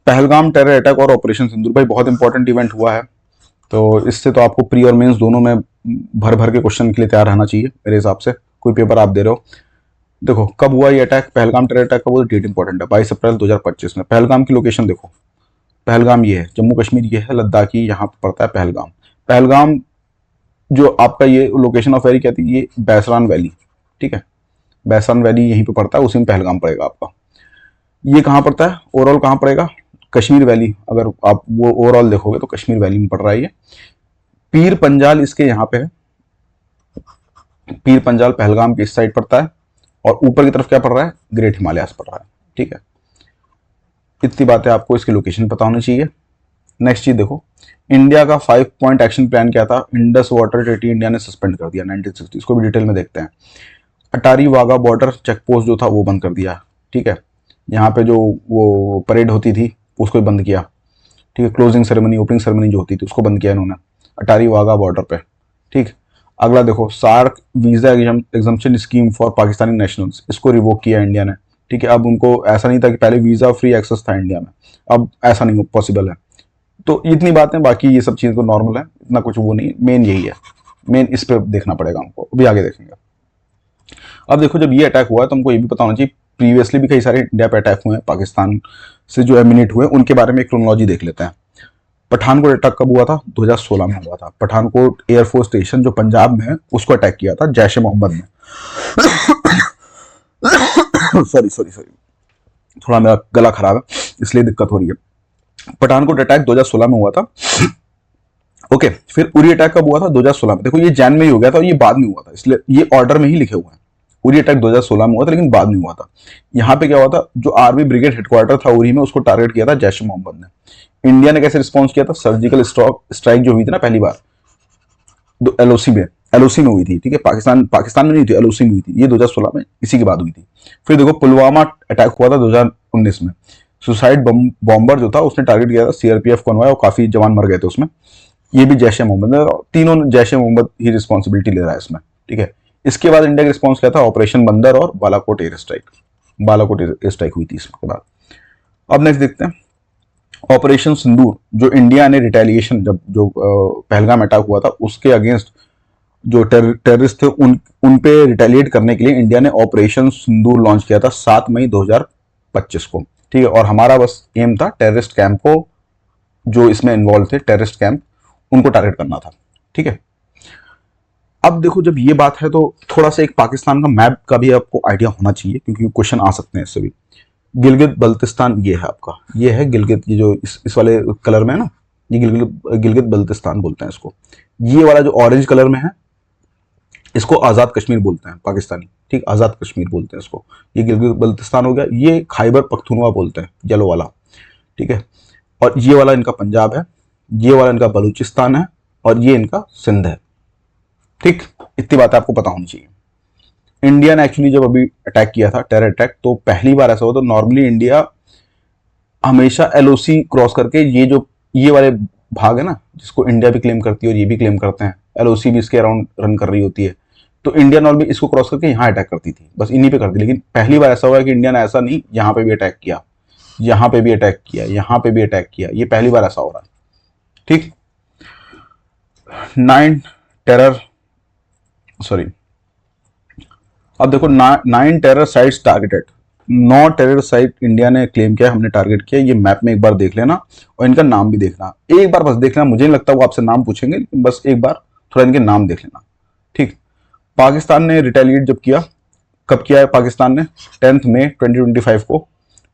Pahalgam terror attack और operation सिंदूर, भाई बहुत इंपॉर्टेंट इवेंट हुआ है, तो इससे तो आपको प्री और मेंस दोनों में भर भर के क्वेश्चन के लिए तैयार रहना चाहिए मेरे हिसाब से, कोई पेपर आप दे रहे हो। देखो कब हुआ ये अटैक, पहलगाम टेरर अटैक का वो डेट इंपॉर्टेंट है, 22 अप्रैल 2025 में। पहलगाम की लोकेशन देखो, पहलगाम ये है, जम्मू कश्मीर ये है, लद्दाख की यहाँ पर पड़ता है पहलगाम। पहलगाम जो आपका ये लोकेशन ऑफ वेरी कहती है, ये बैसरान वैली, ठीक है, बैसरान वैली यहीं पे पड़ता है, उसी में पहलगाम पड़ेगा आपका। ये कहाँ पड़ता है ओवरऑल, कहाँ पड़ेगा, कश्मीर वैली, अगर आप वो ओवरऑल देखोगे तो कश्मीर वैली में पड़ रहा है ये। पीर पंजाल इसके यहाँ पे है, पीर पंजाल पहलगाम की इस साइड पड़ता है, और ऊपर की तरफ क्या पड़ रहा है, ग्रेट हिमालयास पड़ रहा है, ठीक है। इतनी बातें आपको इसकी लोकेशन पता होनी चाहिए। नेक्स्ट चीज देखो, इंडिया का 5 पॉइंट एक्शन प्लान क्या था, इंडस वाटर ट्रीटी इंडिया ने सस्पेंड कर दिया 1960, इसको भी डिटेल में देखते हैं। Attari Wagah border check post जो था वो बंद कर दिया, ठीक है, यहाँ पे जो वो परेड होती थी उसको बंद किया, ठीक है, क्लोजिंग सेरेमनी ओपनिंग सेरेमनी जो होती थी उसको बंद किया इन्होंने अटारी वाघा बॉर्डर पे, ठीक। अगला देखो, SAARC visa exemption scheme for Pakistani nationals, इसको रिवोक किया इंडिया ने, ठीक है। अब उनको ऐसा नहीं था कि पहले वीजा फ्री एक्सेस था इंडिया में, अब ऐसा नहीं पॉसिबल है। तो इतनी बातें, बाकी ये सब चीज़ तो नॉर्मल है, इतना कुछ वो नहीं, मेन यही है, मेन इस पर देखना पड़ेगा हमको, अभी आगे देखेंगे। अब देखो जब ये अटैक हुआ है तो हमको ये भी पता होना चाहिए, प्रीवियसली भी कई सारे इंडिया पे अटैक हुए हैं पाकिस्तान से जो एमिनेट हुए, उनके बारे में एक क्रोनोलॉजी देख लेते हैं। पठानकोट अटैक कब हुआ था, 2016 में हुआ था। पठानकोट एयरफोर्स स्टेशन जो पंजाब में है उसको अटैक किया था जैश ए मोहम्मद ने। सॉरी सॉरी सॉरी, थोड़ा मेरा गला खराब है इसलिए दिक्कत हो रही है। पठानकोट अटैक 2016 में हुआ था, ओके। फिर उरी अटैक कब हुआ था, 2016 में। देखो ये जैन में ही हो गया था और ये बाद में हुआ था, इसलिए ये ऑर्डर में ही लिखे हुए हैं। उरी अटैक 2016 में हुआ था लेकिन बाद में हुआ था। यहाँ पे क्या हुआ था, जो आर्मी ब्रिगेड हेडक्वार्टर था उरी में, उसको टारगेट किया था जैश ए मोहम्मद ने। इंडिया ने कैसे रिस्पॉन्स किया था, सर्जिकल स्ट्राइक जो हुई थी ना पहली बार एलओसी में हुई थी, ठीक है, पाकिस्तान में नहीं थी, एलओसी में हुई थी, ये 2016 में इसी के बाद हुई थी। फिर देखो पुलवामा अटैक हुआ था 2019 में, सुसाइड बॉम्बर जो था उसने टारगेट किया था सीआरपीएफ कॉन्वॉय और काफी जवान मर गए थे उसमें, ये भी जैश ए मोहम्मद, तीनों जैश ए मोहम्मद ही रिस्पॉन्सिबिलिटी ले रहा है इसमें, ठीक है। इसके बाद इंडिया का रिस्पॉन्स क्या था, ऑपरेशन बंदर और Balakot air strike, Balakot air strike हुई थी इसके बाद। अब नेक्स्ट देखते हैं ऑपरेशन सिंदूर, जो इंडिया ने रिटेलिएशन, जब जो पहलगाम अटैक हुआ था उसके अगेंस्ट जो टेररिस्ट थे उन पे रिटेलिएट करने के लिए इंडिया ने ऑपरेशन सिंदूर लॉन्च किया था 7 मई 2025 को, ठीक है। और हमारा बस एम था टेररिस्ट कैंप को, जो इसमें इन्वॉल्व थे टेररिस्ट कैंप, उनको टारगेट करना था, ठीक है। अब देखो जब ये बात है तो थोड़ा सा एक पाकिस्तान का मैप का भी आपको आइडिया होना चाहिए, क्योंकि क्वेश्चन आ सकते हैं इससे भी। गिलगित बल्तिस्तान ये है आपका, ये है गिलगित, ये जो इस वाले कलर में है ना, ये गिलगित बल्तिस्तान बोलते हैं इसको। ये वाला जो ऑरेंज कलर में है इसको आज़ाद कश्मीर बोलते हैं पाकिस्तानी, ठीक, आज़ाद कश्मीर बोलते हैं इसको। ये गिलगित बल्तिस्तान हो गया, ये खैबर पख्तूनख्वा बोलते हैं येलो वाला, ठीक है। और ये वाला इनका पंजाब है, ये वाला इनका बलूचिस्तान है, और ये इनका सिंध है, ठीक। इतनी बात आपको पता होनी चाहिए। इंडिया ने एक्चुअली जब अभी अटैक किया था टेरर अटैक, तो पहली बार ऐसा हुआ, तो नॉर्मली इंडिया हमेशा एलओसी क्रॉस करके, ये वाले भाग है ना जिसको इंडिया भी क्लेम करती है और ये भी क्लेम करते हैं, एलओसी भी इसके अराउंड रन कर रही होती है, तो इंडिया नॉर्मली इसको क्रॉस करके यहाँ अटैक करती थी, बस इन्हीं पे करती। लेकिन पहली बार ऐसा हुआ कि इंडिया ने ऐसा नहीं, यहाँ पे भी अटैक किया, यहाँ पे भी अटैक किया, यहाँ पे भी अटैक किया, ये पहली बार ऐसा हो रहा है, ठीक। 9 टेरर सॉरी, अब देखो 9 terror sites targeted, 9 terror site India ने क्लेम किया, हमने टारगेट किया। ये मैप में एक बार देख लेना और इनका नाम भी देखना, एक बार बस देख लेना, मुझे नहीं लगता वो आपसे नाम पूछेंगे, लेकिन बस एक बार थोड़ा इनके नाम देख लेना, ठीक। पाकिस्तान ने रिटेलिएट जब किया, कब किया है पाकिस्तान ने, 10 मई 2025 को,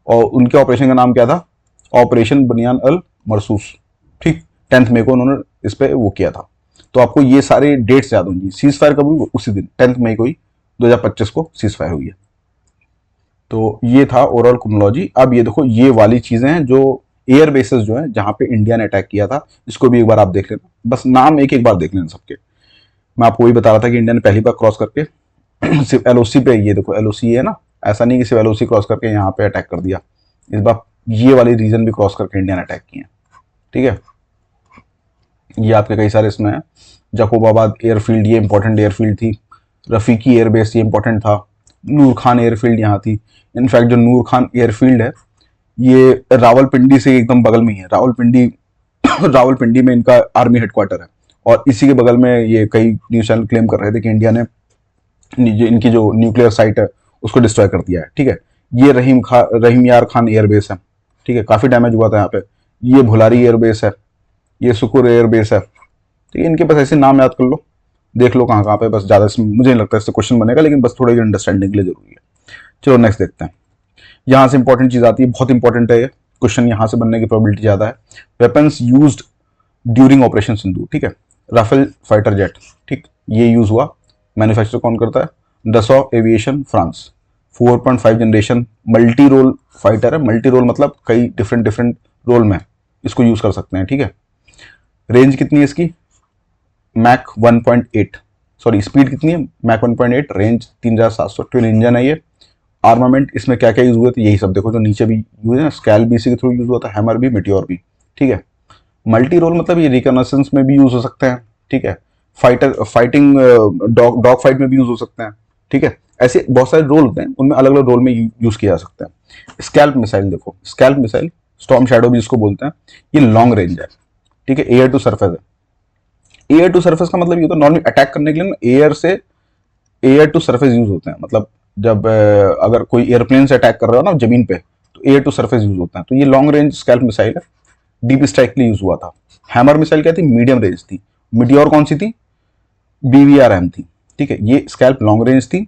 और उनके ऑपरेशन का नाम क्या था, ऑपरेशन बनियान अल मरसूस, ठीक। 10 मई को उन्होंने इस पर वो किया था। तो आपको ये सारे डेट्स याद होंगी। सीज फायर कब हुई, उसी दिन 10 मई को ही 2025 को सीज फायर हुई है। तो ये था ओवरऑल क्रोनोलॉजी। अब ये देखो ये वाली चीजें हैं जो एयर बेसेस जो है जहां पे इंडिया ने अटैक किया था, इसको भी एक बार आप देख लेना, बस नाम एक एक बार देख लेना सबके। मैं आपको वही बता रहा था कि इंडिया ने पहली बार क्रॉस करके सिर्फ एलओसी पे, ये देखो एलओसी है ना, ऐसा नहीं कि सिर्फ एलओसी क्रॉस करके यहाँ पे अटैक कर दिया, इस बार ये वाली रीजन भी क्रॉस करके इंडिया ने अटैक किए, ठीक है। ये आपके कई सारे इसमें है, जकोबाबाद एयरफील्ड, ये इंपॉर्टेंट एयरफील्ड थी। रफीकी एयरबेस, ये इंपॉर्टेंट था। नूर खान एयरफील्ड यहाँ थी। इनफैक्ट जो नूर खान एयरफील्ड है ये रावलपिंडी से एकदम बगल में ही है। रावलपिंडी रावलपिंडी में इनका आर्मी हेडक्वार्टर है, और इसी के बगल में ये कई न्यूज चैनल क्लेम कर रहे थे कि इंडिया ने इनकी जो न्यूक्लियर साइट है उसको डिस्ट्रॉय कर दिया है। ठीक है, ये रहीम यार खान एयरबेस है। ठीक है, काफी डैमेज हुआ था यहाँ पे। ये भुलारी एयरबेस है, ये सुकुर एयरबेस है। ठीक है, इनके पास ऐसे नाम याद कर लो, देख लो कहाँ कहाँ पे, बस ज्यादा मुझे नहीं लगता इससे क्वेश्चन बनेगा, लेकिन बस थोड़ी अंडरस्टैंडिंग के लिए जरूरी है। चलो नेक्स्ट देखते हैं। यहाँ से इंपॉर्टेंट चीज आती है, बहुत इंपॉर्टेंट है ये क्वेश्चन, यहाँ से बनने की प्रोबेबिलिटी ज्यादा है। Weapons used during operation Sindhu. ठीक है, राफेल फाइटर जेट, ठीक, ये यूज हुआ। मैन्युफैक्चर कौन करता है? Dassault aviation France. 4.5 generation multi role fighter है। मल्टी रोल मतलब कई डिफरेंट डिफरेंट रोल में इसको यूज कर सकते हैं। ठीक है, रेंज कितनी है इसकी? मैक 1.8, सॉरी स्पीड कितनी है? मैक 1.8, रेंज 3700, ट्विन इंजन है ये। आर्मामेंट इसमें क्या क्या यूज हुए थे यही सब देखो, जो नीचे भी यूज है ना, स्कैल भी इसी के थ्रू यूज हुआ था, हैमर भी, मिटियोर भी। ठीक है, मल्टी रोल मतलब ये रिकॉनेसेंस में भी यूज हो सकते हैं। ठीक है, फाइटिंग डॉग फाइट में भी यूज हो सकते हैं। ठीक है, ऐसे बहुत सारे रोल होते हैं, उनमें अलग अलग रोल में यूज किया जा सकता है। स्कैल्प मिसाइल देखो, स्कैल्प मिसाइल, स्टॉर्म शैडो भी जिसको बोलते हैं, ये लॉन्ग रेंज है। ठीक है, एयर टू सरफेस है। एयर टू सरफेस का मतलब ये होता है नॉर्मली अटैक करने के लिए ना एयर टू सरफेस यूज होते हैं। मतलब जब अगर कोई एयरप्लेन से अटैक कर रहा हो ना जमीन पे, तो एयर टू सरफेस यूज होता है। तो ये लॉन्ग रेंज स्कैल्प मिसाइल है, डीप स्ट्राइक के लिए यूज हुआ था। हैमर मिसाइल क्या थी? मीडियम रेंज थी। मिटियोर कौन सी थी? BVRM थी। ठीक है, ये स्कैल्प लॉन्ग रेंज थी,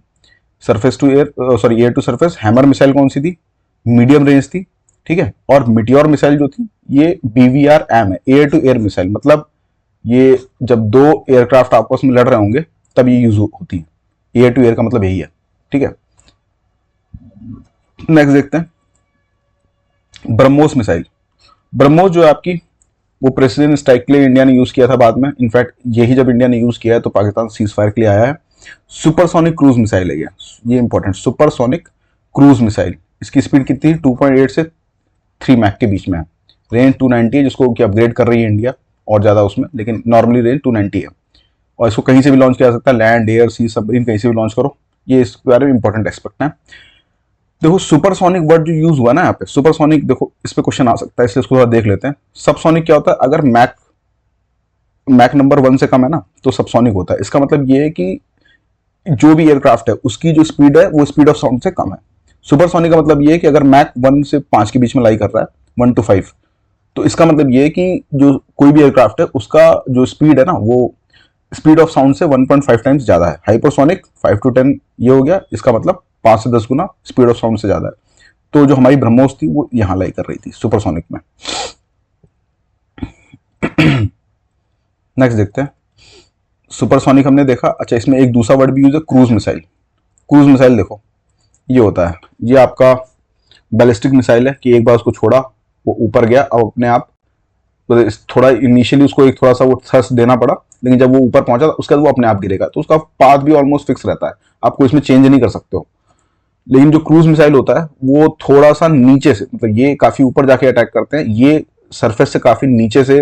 surface to air, sorry air to surface. Hammer missile कौन सी थी? मीडियम रेंज थी। ठीक है, और मिटियोर मिसाइल जो थी ये BVRM है, एयर टू एयर मिसाइल। मतलब ये जब दो एयरक्राफ्ट आपस में लड़ रहे होंगे तब ये यूज होती है। एयर टू एयर का मतलब यही है। ठीक है, नेक्स्ट देखते हैं ब्रह्मोस मिसाइल। ब्रह्मोस जो है आपकी, वो प्रेसिडेंट स्ट्राइक के लिए इंडिया ने यूज किया था बाद में। इनफैक्ट यही जब इंडिया ने यूज किया है तो पाकिस्तान सीज फायर के लिए आया है। सुपरसोनिक क्रूज मिसाइल है ये इंपॉर्टेंट, सुपरसोनिक क्रूज मिसाइल। इसकी स्पीड कितनी? 2.8 से 3 मैक के बीच में है। रेंज 290 है, जिसको कि अपग्रेड कर रही है इंडिया और ज्यादा उसमें, लेकिन नॉर्मली रेंज 290 है। और इसको कहीं से भी लॉन्च किया जा सकता है, लैंड, एयर, सी, सबमरीन, कहीं से भी लॉन्च करो। ये इसके बारे में इंपॉर्टेंट एस्पेक्ट है। देखो सुपरसोनिक वर्ड जो यूज हुआ ना यहाँ पे, सुपरसोनिक, देखो इस पे क्वेश्चन आ सकता है, इसलिए इसको थोड़ा देख लेते हैं। सबसोनिक क्या होता है? अगर मैक मैक नंबर 1 से कम है ना तो सबसोनिक होता है। इसका मतलब ये है कि जो भी एयरक्राफ्ट है उसकी जो स्पीड है वो स्पीड ऑफ साउंड से कम है। सुपरसोनिक का मतलब ये है कि अगर मैक 1 से 5 के बीच में लाई कर रहा है, 1 to 5, तो इसका मतलब ये है कि जो कोई भी एयरक्राफ्ट है उसका जो स्पीड है ना वो स्पीड ऑफ साउंड से 1.5 टाइम्स ज्यादा है। हाइपरसोनिक 5 to 10 ये हो गया, इसका मतलब 5 से 10 गुना स्पीड ऑफ साउंड से ज्यादा है। तो जो हमारी ब्रह्मोस थी वो यहां लाई कर रही थी सुपरसोनिक में। नेक्स्ट देखते हैं, सुपरसोनिक हमने देखा। अच्छा, इसमें एक दूसरा वर्ड भी यूज है, क्रूज मिसाइल। क्रूज मिसाइल देखो ये होता है, ये आपका बैलिस्टिक मिसाइल है कि एक बार उसको छोड़ा, वो ऊपर गया, अब अपने आप थोड़ा इनिशियली उसको एक थोड़ा सा वो थ्रस्ट देना पड़ा, लेकिन जब वो ऊपर पहुंचा उसके बाद वो अपने आप गिरेगा। तो उसका पाथ भी ऑलमोस्ट फिक्स रहता है, आपको इसमें चेंज नहीं कर सकते हो। लेकिन जो क्रूज मिसाइल होता है वो थोड़ा सा नीचे से, मतलब ये काफी ऊपर जाके अटैक करते हैं, ये सरफेस से काफी नीचे से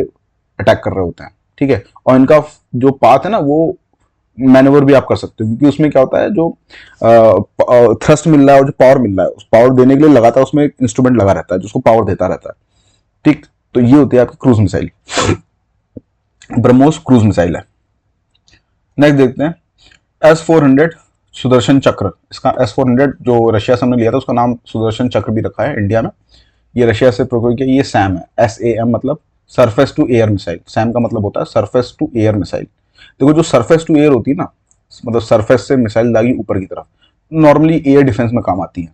अटैक कर रहे होते हैं। ठीक है, और इनका जो पाथ है ना वो मैनेवर भी आप कर सकते हो, क्योंकि उसमें क्या होता है, जो थ्रस्ट मिल रहा है और जो पावर मिल रहा है, उस पावर देने के लिए लगातार उसमें एक इंस्ट्रूमेंट लगा रहता है जिसको पावर देता रहता है। ठीक, तो ये होती है आपकी cruise missile. BrahMos cruise missile है। नेक्स्ट देखते हैं S-400 सुदर्शन चक्र। इसका S-400 जो रशिया से हमने लिया था उसका नाम सुदर्शन चक्र भी रखा है इंडिया में। ये रशिया से प्रोक्योर किया। ये सैम है, SAM मतलब surface to air missile. SAM का मतलब होता है सरफेस टू एयर मिसाइल। देखो जो सरफेस टू एयर होती है ना, मतलब सरफेस से मिसाइल दागी ऊपर की तरफ, नॉर्मली एयर डिफेंस में काम आती है।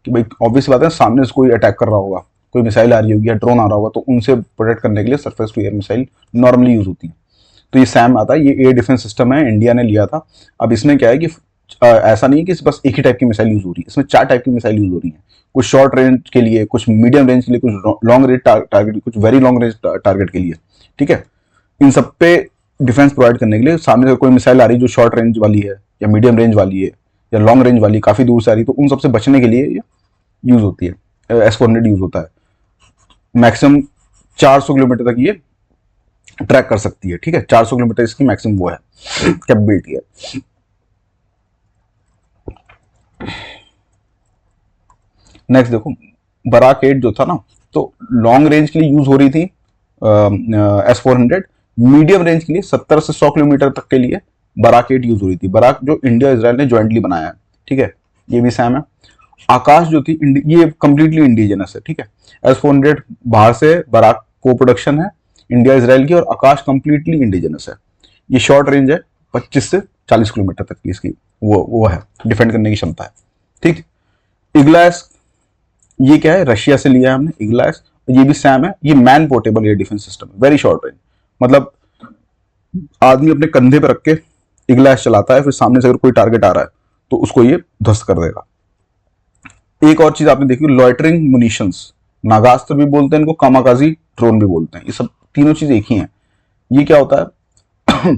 कि भाई ऑब्वियस बात है, सामने से कोई अटैक कर रहा होगा, कोई मिसाइल आ रही होगी या ड्रोन आ रहा होगा, तो उनसे प्रोटेक्ट करने के लिए surface to air missile normally use होती है। तो ये सैम आता है, ये एयर डिफेंस सिस्टम है, इंडिया ने लिया था। अब इसमें क्या है कि ऐसा नहीं है कि बस एक ही टाइप की मिसाइल यूज हो रही है, इसमें 4 टाइप की मिसाइल यूज हो रही है। कुछ शॉर्ट रेंज के लिए, कुछ मीडियम रेंज के लिए, कुछ लॉन्ग रेंज टारगेट, कुछ वेरी लॉन्ग रेंज टारगेट के लिए। ठीक है, इन सब पे डिफेंस प्रोवाइड करने के लिए सामने से कोई मिसाइल आ रही है जो शॉर्ट रेंज वाली है या मीडियम रेंज वाली है या लॉन्ग रेंज वाली, काफी दूर से आ रही है, तो उन सबसे बचने के लिए ये यूज होती है। S-400 यूज होता है। मैक्सिमम 400 किलोमीटर तक ये ट्रैक कर सकती है। ठीक है, 400 किलोमीटर इसकी मैक्सिमम वो है, कैपेबिलिटी है। नेक्स्ट देखो, बराक 8 जो था ना, तो लॉन्ग रेंज के लिए यूज हो रही थी S-400, मीडियम रेंज के लिए 70 से 100 किलोमीटर तक के लिए बराक 8 यूज हो रही थी। बराक जो इंडिया इजराइल ने ज्वाइंटली बनाया है, ठीक है, ये भी सेम है। आकाश जो थी ये कंप्लीटली इंडिजिनस है, ठीक है। S-400 बाहर से बराक को प्रोडक्शन है इंडिया इजराइल की, और आकाश कंप्लीटली इंडिजिनस है। ये शॉर्ट रेंज है, 25 से 40 किलोमीटर तक की इसकी वो है, डिफेंड करने की क्षमता है, ठीक। इग्लास ये क्या है, रशिया से लिया है हमने इग्लास, ये भी सेम है। ये man portable air defence system है, वेरी शॉर्ट रेंज, मतलब आदमी अपने कंधे पर रख के इग्लास चलाता है, फिर सामने से अगर कोई टारगेट आ रहा है तो उसको ये ध्वस्त कर देगा। एक और चीज आपने देखी, लॉइटरिंग मुनिशंस, नागास्त्र भी बोलते हैं इनको, कामाकाजी ड्रोन भी बोलते हैं, ये सब तीनों चीज एक ही हैं। ये क्या होता है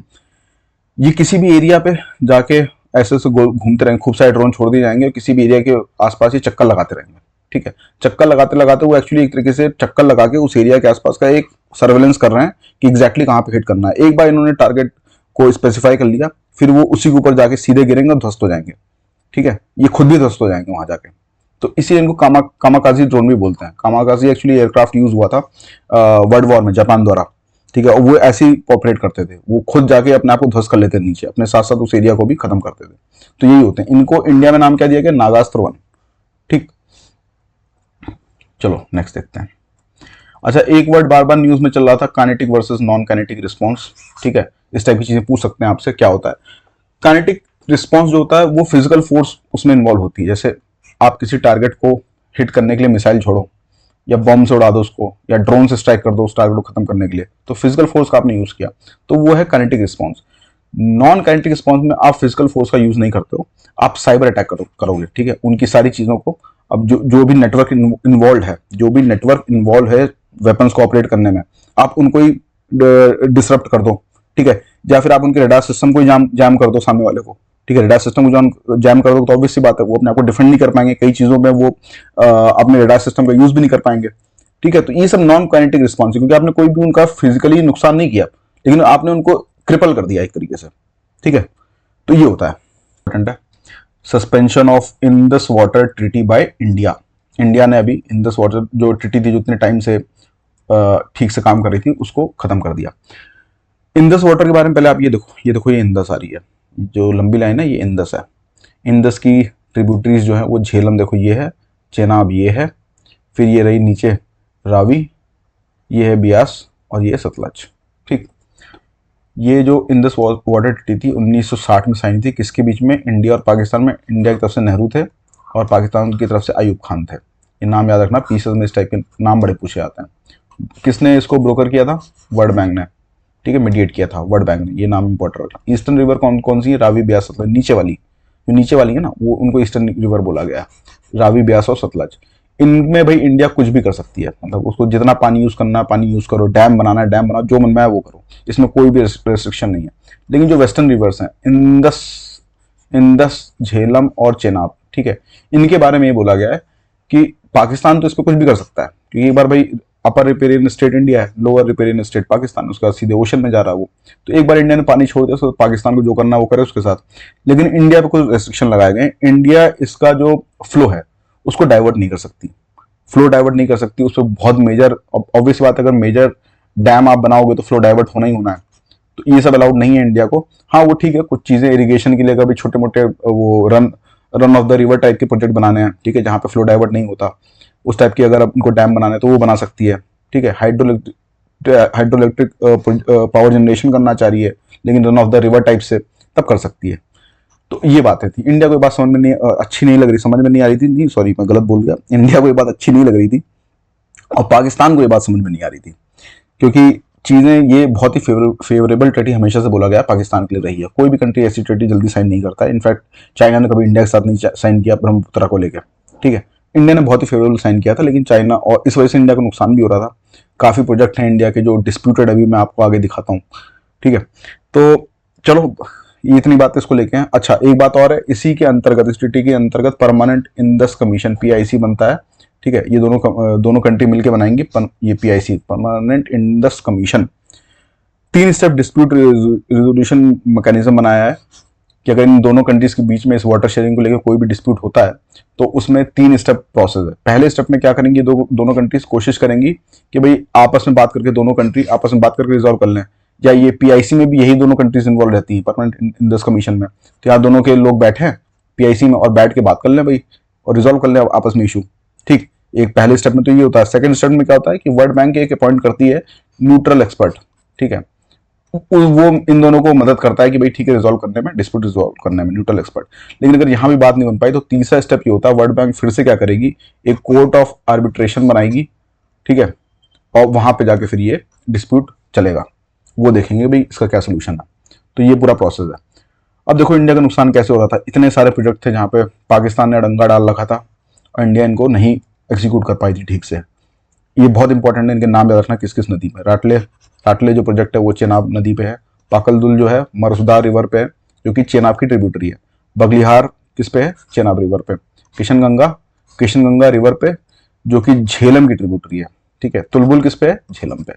ये किसी भी एरिया पे जाके ऐसे ऐसे घूमते रहेंगे, खूब सारे ड्रोन छोड़ दिए जाएंगे और किसी भी एरिया के आसपास ये चक्कर लगाते रहेंगे, ठीक है। चक्कर लगाते लगाते वो एक्चुअली एक तरीके से चक्कर लगा के उस एरिया के आसपास का एक सर्वेलेंस कर रहे हैं कि एग्जैक्टली कहाँ पे हिट करना है। एक बार इन्होंने टारगेट को स्पेसिफाई कर लिया, फिर वो उसी के ऊपर जाके सीधे गिरेंगे और ध्वस्त हो जाएंगे, ठीक है। ये खुद भी ध्वस्त हो जाएंगे वहां जाके, तो इसीलिए इनको कामाकाजी ड्रोन भी बोलते हैं। कामाकाजी एक्चुअली एयरक्राफ्ट यूज हुआ था वर्ल्ड वॉर में जापान द्वारा, ठीक है। और वो ऐसे ही ऑपरेट करते थे, वो खुद जाके अपने आप को ध्वस्त कर लेते थे नीचे, अपने साथ साथ उस एरिया को भी खत्म करते थे। तो यही होते हैं। इनको इंडिया में नाम क्या दिया गया, नागास्त्र 1, ठीक। चलो नेक्स्ट देखते हैं। अच्छा, एक वर्ड बार बार न्यूज में चल रहा था, kinetic versus non kinetic response, ठीक है। इस टाइप की चीजें पूछ सकते हैं आपसे, क्या होता है काइनेटिक रिस्पॉन्स जो होता है, वो फिजिकल फोर्स उसमें इन्वॉल्व होती है। जैसे आप किसी टारगेट को हिट करने के लिए मिसाइल छोड़ो, या बॉम्ब से उड़ा दो उसको, या ड्रोन से स्ट्राइक कर दो उस टारगेट को खत्म करने के लिए, तो फिजिकल फोर्स का आपने यूज किया, तो वो है kinetic response. Non kinetic response में आप फिजिकल फोर्स का यूज नहीं करते हो, आप साइबर अटैक करोगे, ठीक है। उनकी सारी चीजों को, अब जो भी नेटवर्क इन्वॉल्व है, जो भी नेटवर्क इन्वॉल्व है वेपन्स को ऑपरेट करने में, आप उनको ही डिसरप्ट कर दो, ठीक है। या फिर आप उनके रडार सिस्टम को जैम कर दो सामने वाले को, ठीक है। रडार सिस्टम को जैम कर दो तो ऑब्वियस सी बात है वो अपने आप को डिफेंड नहीं कर पाएंगे, कई चीजों में वो अपने रडार सिस्टम का यूज भी नहीं कर पाएंगे, ठीक है। तो ये सब नॉन काइनेटिक रिस्पॉन्स है, क्योंकि आपने कोई भी उनका फिजिकली नुकसान नहीं किया, लेकिन आपने उनको क्रिपल कर दिया एक तरीके से, ठीक है। तो ये होता है। इंपॉर्टेंट है, suspension of Indus water treaty by India. India ने अभी इंडस वाटर जो ट्रीटी थी, जो इतने टाइम से ठीक से काम कर रही थी, उसको खत्म कर दिया। इंडस वाटर के बारे में पहले आप ये देखो ये इंडस आ रही है, जो लंबी लाइन है ये इंडस है। इंडस की ट्रिब्यूटरीज जो है वो झेलम देखो ये है, चेनाब ये है, फिर ये रही नीचे रावी, ये है बियास, और ये सतलज, ठीक। ये जो इंडस वाटर ट्रीटी थी 1960 में साइन थी, किसके बीच में, इंडिया और पाकिस्तान में। इंडिया की तरफ से नेहरू थे और पाकिस्तान की तरफ से अयूब खान थे। ये नाम याद रखना, पीसेस में इस टाइप के नाम बड़े पूछे जाते हैं। किसने इसको ब्रोकर किया था, वर्ल्ड बैंक ने, ठीक है, मीडिएट किया था वर्ल्ड बैंक ने, ये नाम इंपॉर्टेंट रखना। ईस्टर्न रिवर कौन सी है, रावी ब्यास सतलज, नीचे वाली, जो नीचे वाली है ना, वो उनको ईस्टर्न रिवर बोला गया, रावी ब्यास और सतलज। इनमें भाई इंडिया कुछ भी कर सकती है, मतलब उसको जितना पानी यूज करना है पानी यूज करो, डैम बनाना है डैम बनाओ, जो मन में है वो करो, इसमें कोई भी रेस्ट्रिक्शन नहीं है। लेकिन जो वेस्टर्न रिवर्स हैं, इंडस, झेलम और चेनाब, ठीक है, इनके बारे में ये बोला गया है कि पाकिस्तान तो इस पर कुछ भी कर सकता है, क्योंकि एक बार भाई अपर रिपेरियन स्टेट इंडिया है, लोअर रिपेरियन स्टेट पाकिस्तान, उसका सीधे ओशन में जा रहा है वो, तो एक बार इंडिया ने पानी छोड़ दिया तो पाकिस्तान को जो करना है वो करे उसके साथ। लेकिन इंडिया पे कुछ रेस्ट्रिक्शन लगाए गए। इंडिया इसका जो फ्लो है उसको डाइवर्ट नहीं कर सकती, फ्लो डाइवर्ट नहीं कर सकती, उस पर बहुत मेजर, ऑब्वियस बात है, अगर मेजर डैम आप बनाओगे तो फ्लो डाइवर्ट होना ही होना है, तो ये सब अलाउड नहीं है इंडिया को। हाँ वो ठीक है, कुछ चीजें इरिगेशन के लिए कभी छोटे मोटे वो run of the river type के प्रोजेक्ट बनाने हैं, ठीक है, जहां पे फ्लो डाइवर्ट नहीं होता, उस टाइप की अगर उनको डैम बनाने हैं तो वो बना सकती है, ठीक है। हाइड्रोइलेक्ट्रिक पावर जनरेशन करना चाह रही है, लेकिन run of the river type से तब कर सकती है। तो ये बातें थी। इंडिया को ये बात समझ में नहीं, अच्छी नहीं लग रही, समझ में नहीं आ रही थी, नहीं सॉरी मैं गलत बोल गया, इंडिया को ये बात अच्छी नहीं लग रही थी और पाकिस्तान को ये बात समझ में नहीं आ रही थी, क्योंकि चीजें, ये बहुत ही फेवरेबल ट्रीटी हमेशा से बोला गया पाकिस्तान के लिए रही है। कोई भी कंट्री ऐसी ट्रीटी जल्दी साइन नहीं करता है। इनफैक्ट चाइना ने कभी इंडिया के साथ नहीं साइन किया ब्रह्मपुत्र को लेकर, ठीक है। इंडिया ने बहुत ही फेवरेबल साइन किया था, लेकिन चाइना, और इस वजह से इंडिया को नुकसान भी हो रहा था। काफी प्रोजेक्ट हैं इंडिया के जो डिस्प्यूटेड, अभी मैं आपको आगे दिखाता हूँ, ठीक है। तो चलो ये इतनी बात इसको लेके हैं। अच्छा एक बात और है, इसी के अंतर्गत, इस ट्रीटी के अंतर्गत परमानेंट इंडस कमीशन PIC बनता है, ठीक है। ये दोनों कंट्री मिलकर बनाएंगे ये PIC, permanent Indus commission. 3 step dispute resolution mechanism बनाया है, कि अगर इन दोनों कंट्रीज के बीच में इस वाटर शेयरिंग को लेकर कोई भी डिस्प्यूट होता है तो उसमें 3 स्टेप प्रोसेस है। पहले स्टेप में क्या करेंगी, दोनों कंट्रीज कोशिश करेंगी कि भाई आपस में बात करके, दोनों कंट्री आपस में बात करके रिजॉल्व कर लें, या ये पीआईसी में भी यही दोनों कंट्रीज इन्वॉल्व रहती हैं परमानेंट इंडस कमीशन में, तो यहाँ दोनों के लोग बैठे हैं पीआईसी में और बैठ के बात कर लें भाई और रिजॉल्व कर लें आपस में इशू। ठीक, एक पहले स्टेप में तो ये होता है। सेकंड स्टेप में क्या होता है कि वर्ल्ड बैंक एक अपॉइंट करती है न्यूट्रल एक्सपर्ट, ठीक है, वो इन दोनों को मदद करता है कि भाई ठीक है रिजॉल्व करने में, डिस्प्यूट रिजॉल्व करने में, न्यूट्रल एक्सपर्ट। लेकिन अगर यहाँ भी बात नहीं बन पाई तो तीसरा स्टेप ये होता है, वर्ल्ड बैंक फिर से क्या करेगी, एक कोर्ट ऑफ आर्बिट्रेशन बनाएगी, ठीक है, और वहां पे जाके फिर ये डिस्प्यूट चलेगा, वो देखेंगे भाई इसका क्या सोल्यूशन है। तो ये पूरा प्रोसेस है। अब देखो इंडिया का नुकसान कैसे हो रहा था, इतने सारे प्रोजेक्ट थे जहाँ पे पाकिस्तान ने अड़ंगा डाल रखा था और इंडिया इनको नहीं एग्जीक्यूट कर पाई थी ठीक से। ये बहुत इंपॉर्टेंट है, इनके नाम याद रखना किस किस नदी में। राटले जो प्रोजेक्ट है वो चेनाब नदी पे है। पाकलदुल जो है मरसदा रिवर पे है जो कि चेनाब की ट्रिब्यूटरी है। बगलिहार किस पे है, चेनाब रिवर पे। किशन गंगा रिवर पे जो कि झेलम की ट्रिब्यूटरी है, ठीक है। तुलबुल किस पे है, झेलम पे।